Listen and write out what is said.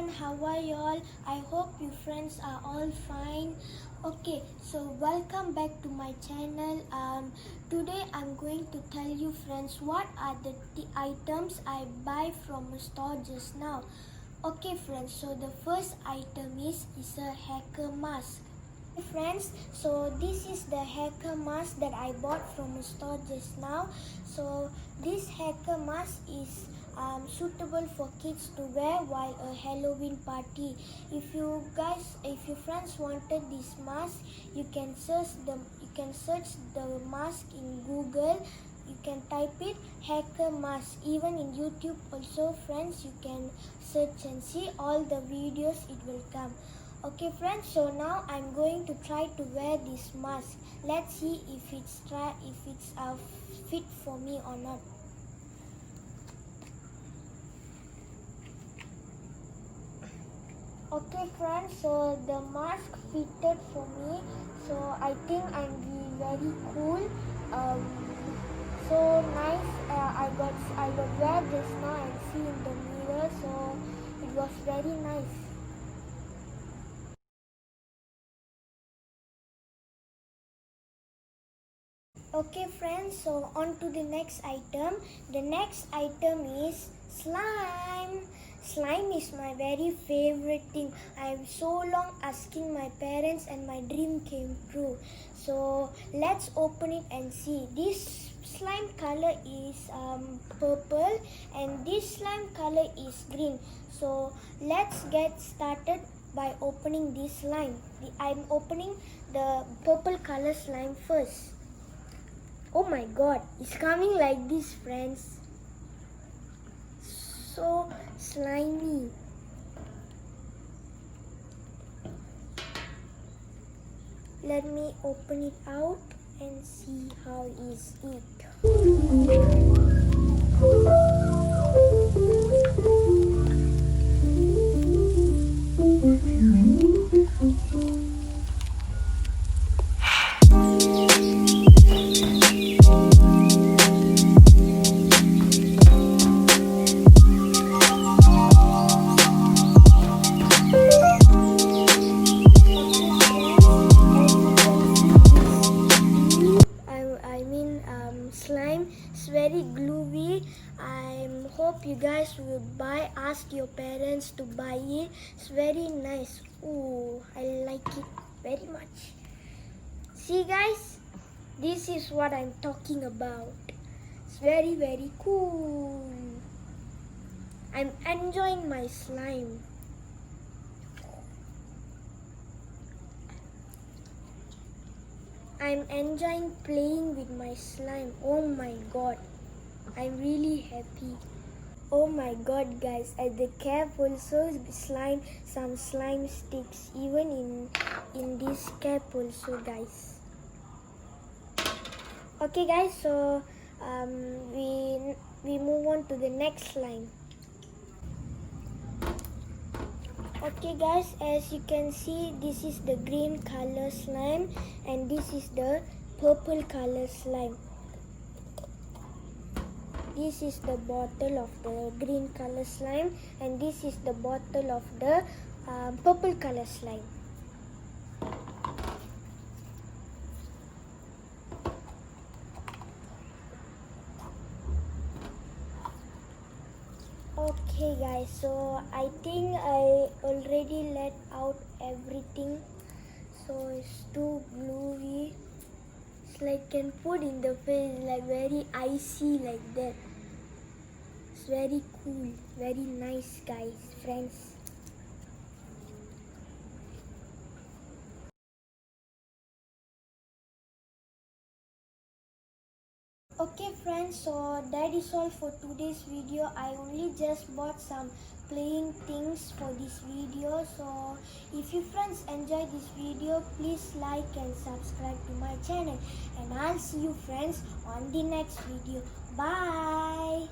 everyone, how are you all? I hope you friends are all fine. Okay, so welcome back to my channel. Today I'm going to tell you friends what are the items I buy from a store just now. Okay friends, so the first item is a hacker mask. Friends, so this is the hacker mask that I bought from a store just now. So this hacker mask is suitable for kids to wear while a Halloween party. If you friends wanted this mask, you can search the mask in Google. You can type it hacker mask. Even in YouTube also friends, you can search and see all the videos, it will come. Okay friends, so now I'm going to try to wear this mask. Let's see if it's fit for me or not. Okay friends, so the mask fitted for me, so I think I'm very cool. So nice. I got wear just now and see in the mirror, so it was very nice. Okay friends, so on to the next item. The next item is slime. Slime is my very favorite thing. I am so long asking my parents and my dream came true. So let's open it and see. This slime color is purple and this slime color is green. So let's get started by opening this slime. I'm opening the purple color slime first. Oh my god, it's coming like this friends. So slimy. Let me open it out and see how is it. Slime is very gluey. I hope you guys will ask your parents to buy it. It's very nice. Ooh, I like it very much. See guys, this is what I'm talking about. It's very cool. I'm enjoying my slime. I'm enjoying playing with my slime. Oh my god, I'm really happy. Oh my god guys, at the cap also some slime sticks, even in this cap also guys. Okay guys, so we move on to the next slime. Okay guys, as you can see, this is the green color slime and this is the purple color slime. This is the bottle of the green color slime and this is the bottle of the purple color slime. Okay guys, so I think I already let out everything, so it's too gluey. It's like can put in the face, like very icy like that. It's very cool, very nice guys, friends. Okay friends, so that is all for today's video. I only just bought some playing things for this video. So if you friends enjoy this video, please like and subscribe to my channel. And I'll see you friends on the next video. Bye.